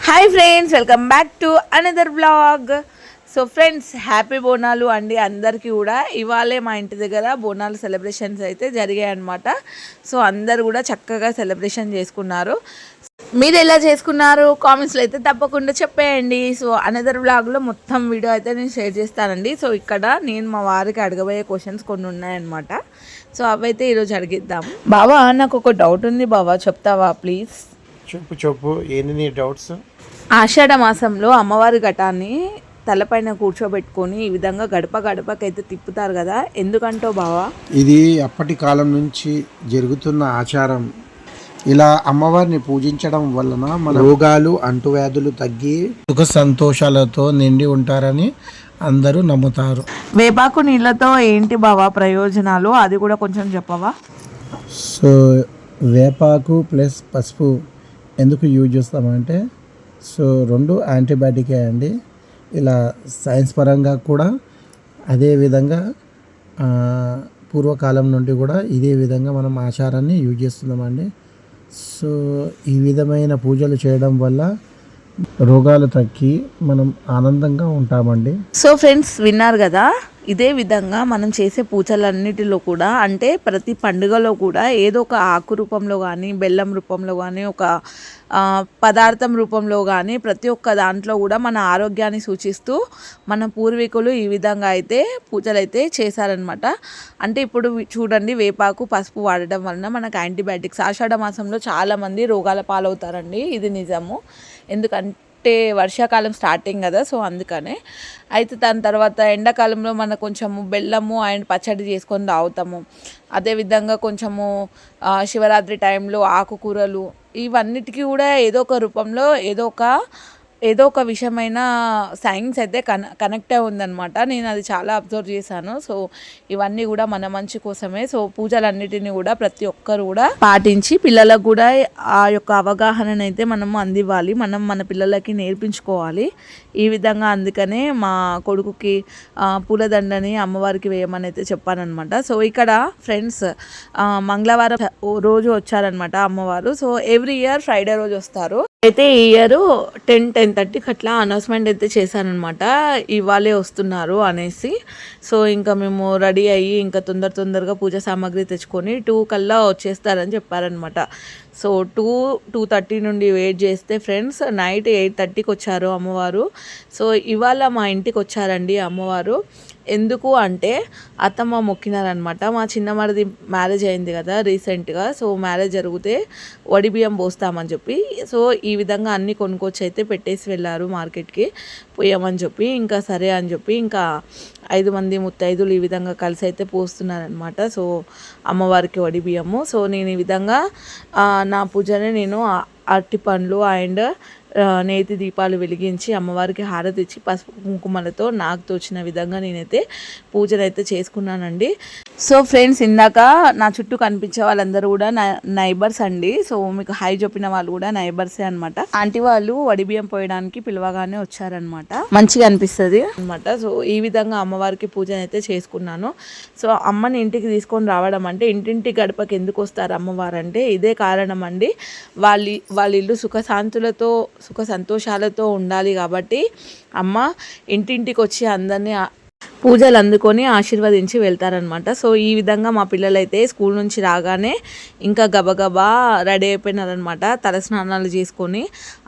Hi friends, welcome back to another vlog. So friends, happy Bonalu అండి అందరికీ కూడా. ఇవాళే మా ఇంటి దగ్గర బోనాలు సెలబ్రేషన్స్ అయితే జరిగాయి అన్నమాట. సో అందరు కూడా చక్కగా సెలబ్రేషన్ చేసుకున్నారు. మీరు ఎలా చేసుకున్నారు కామెంట్స్లో అయితే తప్పకుండా చెప్పేయండి. సో అనదర్ వ్లాగ్లో మొత్తం వీడియో అయితే నేను షేర్ చేస్తానండి. సో ఇక్కడ నేను మా వారికి అడగబోయే క్వశ్చన్స్ కొన్ని ఉన్నాయన్నమాట. సో అవైతే ఈరోజు అడిగిద్దాం. బావా, నాకు ఒక డౌట్ ఉంది బావా, చెప్తావా ప్లీజ్? చెప్పు ఏంది నీ డౌట్స్? ఆషాఢ మాసంలో అమ్మవారి ఘటాన్ని తలపైన కూర్చోబెట్టుకొని ఈ విధంగా గడప గడపకైతే తిప్పుతారు కదా, ఎందుకంటో బావా? ఇది అప్పటి కాలం నుంచి జరుగుతున్న ఆచారం. ఇలా అమ్మవారిని పూజించడం వలన మన రోగాలు అంటువ్యాధులు తగ్గి సుఖ సంతోషాలతో నిండి ఉంటారని అందరూ నమ్ముతారు. వేపాకు నీళ్ళతో ఏంటి బావా ప్రయోజనాలు, అది కూడా కొంచెం చెప్పవా? సో వేపాకు ప్లస్ పసుపు ఎందుకు యూజ్ చేస్తామంటే, సో రెండు యాంటీబయాటికే అండి. ఇలా సైన్స్ పరంగా కూడా అదేవిధంగా పూర్వకాలం నుండి కూడా ఇదే విధంగా మనం ఆచారాన్ని యూజ్ చేస్తున్నామండి. సో ఈ విధమైన పూజలు చేయడం వల్ల రోగాలు తగ్గి మనం ఆనందంగా ఉంటామండి. సో ఫ్రెండ్స్, విన్నారు కదా, ఇదే విధంగా మనం చేసే పూజలన్నిటిలో కూడా, అంటే ప్రతి పండుగలో కూడా ఏదో ఒక ఆకు రూపంలో కానీ, బెల్లం రూపంలో కానీ, ఒక పదార్థం రూపంలో కానీ, ప్రతి ఒక్క దాంట్లో కూడా మన ఆరోగ్యాన్ని సూచిస్తూ మన పూర్వీకులు ఈ విధంగా అయితే పూజలు అయితే చేశారనమాట. అంటే ఇప్పుడు చూడండి, వేపాకు పసుపు వాడడం వలన మనకు యాంటీబయాటిక్స్. ఆషాఢ మాసంలో చాలామంది రోగాల పాలవుతారండి, ఇది నిజము. ఎందుకంటే వర్షాకాలం స్టార్టింగ్ కదా, సో అందుకనే. అయితే దాని తర్వాత ఎండాకాలంలో మనం కొంచెము బెల్లము అండ్ పచ్చడి చేసుకొని తాగుతాము. అదేవిధంగా కొంచెము శివరాత్రి టైంలో ఆకుకూరలు, ఇవన్నిటికీ కూడా ఏదో ఒక రూపంలో ఏదో ఒక విషయమైన సైన్స్ అయితే కనెక్ట్ అయి ఉందన్నమాట. నేను అది చాలా అబ్జర్వ్ చేశాను. సో ఇవన్నీ కూడా మన మంచి కోసమే. సో పూజలన్నిటిని కూడా ప్రతి ఒక్కరు కూడా పాటించి పిల్లలకు కూడా ఆ యొక్క అవగాహనను అయితే మనము అందివ్వాలి, మనం మన పిల్లలకి నేర్పించుకోవాలి ఈ విధంగా. అందుకనే మా కొడుకుకి పూలదండని అమ్మవారికి వేయమని అయితే చెప్పానమాట. సో ఇక్కడ ఫ్రెండ్స్, మంగళవారం రోజు వచ్చారనమాట అమ్మవారు. సో ఎవ్రీ ఇయర్ ఫ్రైడే రోజు వస్తారు. అయితే ఈ ఇయర్ 10-10:30కి అట్లా అనౌన్స్మెంట్ అయితే చేశానమాట, ఇవాళే వస్తున్నారు అనేసి. సో ఇంకా మేము రెడీ అయ్యి ఇంకా తొందరగా పూజ సామాగ్రి తెచ్చుకొని 2 కల్లా వచ్చేస్తారని చెప్పారనమాట. సో 2:30 నుండి వెయిట్ చేస్తే ఫ్రెండ్స్, నైట్ 8:30కి వచ్చారు అమ్మవారు. సో ఇవాళ మా ఇంటికి వచ్చారండి అమ్మవారు. ఎందుకు అంటే అత్తమ్మ మొక్కినారనమాట. మా చిన్న మరిది మ్యారేజ్ అయింది కదా రీసెంట్గా. సో మ్యారేజ్ జరిగితే వడి బియ్యం పోస్తామని చెప్పి, సో ఈ విధంగా అన్నీ కొనుక్కొచ్చి అయితే పెట్టేసి వెళ్ళారు మార్కెట్కి పోయామని చెప్పి. ఇంకా సరే అని చెప్పి ఇంకా 5 మంది ముత్తైదులు ఈ విధంగా కలిసి అయితే పోస్తున్నారనమాట. సో అమ్మవారికి వడి బియ్యము. సో నేను ఈ విధంగా నా పూజని నేను అరటి పండ్లు అండ్ నేతి దీపాలు వెలిగించి అమ్మవారికి హారతి ఇచ్చి పసుపు కుంకుమలతో నాకు తోచిన విధంగా నేనైతే పూజనైతే చేసుకున్నానండి. సో ఫ్రెండ్స్, ఇందాక నా చుట్టూ కనిపించే వాళ్ళందరూ కూడా నైబర్స్ అండి. సో మీకు హై చెప్పిన వాళ్ళు కూడా నైబర్సే అనమాట. ఆంటీ వాళ్ళు వడిబియ్యం పోయడానికి పిలవగానే వచ్చారనమాట. మంచిగా అనిపిస్తుంది అనమాట. సో ఈ విధంగా అమ్మవారికి పూజనైతే చేసుకున్నాను. సో అమ్మని ఇంటికి తీసుకొని రావడం అంటే, ఇంటింటి గడపకి ఎందుకు వస్తారు అమ్మవారు అంటే ఇదే కారణం అండి. వాళ్ళ ఇల్లు సుఖ సంతోషాలతో ఉండాలి కాబట్టి అమ్మ ఇంటింటికి వచ్చి అందరినీ పూజలు అందుకొని ఆశీర్వదించి వెళ్తారనమాట. సో ఈ విధంగా మా పిల్లలైతే స్కూల్ నుంచి రాగానే ఇంకా గబగబా రెడీ అయిపోయినారనమాట. తలస్నానాలు చేసుకొని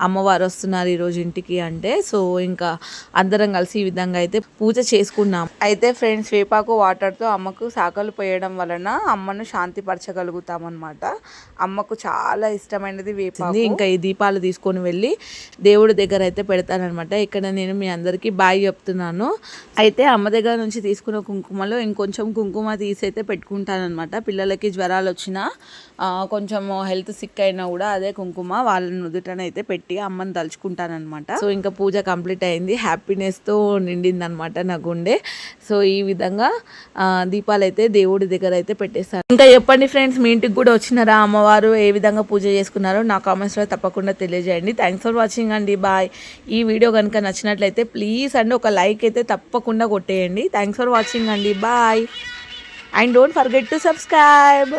అమ్మవారు వస్తున్నారు ఈరోజు ఇంటికి అంటే. సో ఇంకా అందరం కలిసి ఈ విధంగా అయితే పూజ చేసుకున్నాం. అయితే ఫ్రెండ్స్, వేపాకు వాటర్తో అమ్మకు శాఖలు పోయడం వలన అమ్మను శాంతిపరచగలుగుతామన్నమాట. అమ్మకు చాలా ఇష్టమైనది వేపాకు. ఇంకా ఈ దీపాలు తీసుకొని వెళ్ళి దేవుడి దగ్గర అయితే పెడతానమాట. ఇక్కడ నేను మీ అందరికీ బాయ్ చెప్తున్నాను. అయితే అమ్మ దగ్గర నుంచి తీసుకున్న కుంకుమలో ఇంకొంచెం కుంకుమ తీసైతే పెట్టుకుంటానమాట. పిల్లలకి జ్వరాలు వచ్చినా, కొంచెం హెల్త్ సిక్ అయినా కూడా అదే కుంకుమ వాళ్ళ నుదుటనైతే పెట్టి అమ్మని తలుచుకుంటానమాట. సో ఇంకా పూజ కంప్లీట్ అయింది, హ్యాపీనెస్తో నిండింది అనమాట నా గుండె. సో ఈ విధంగా దీపాలు అయితే దేవుడి దగ్గర అయితే పెట్టేస్తాను. ఇంకా చెప్పండి ఫ్రెండ్స్, మీ ఇంటికి కూడా వచ్చినారా అమ్మవారు, ఏ విధంగా పూజ చేసుకున్నారో నా కామెంట్స్లో తప్పకుండా తెలియజేయండి. థ్యాంక్స్ ఫర్ వాచింగ్ అండి, బాయ్. ఈ వీడియో కనుక నచ్చినట్లయితే ప్లీజ్ అండి ఒక లైక్ అయితే తప్పకుండా కొట్టేయండి. Thanks for watching and bye, and don't forget to subscribe.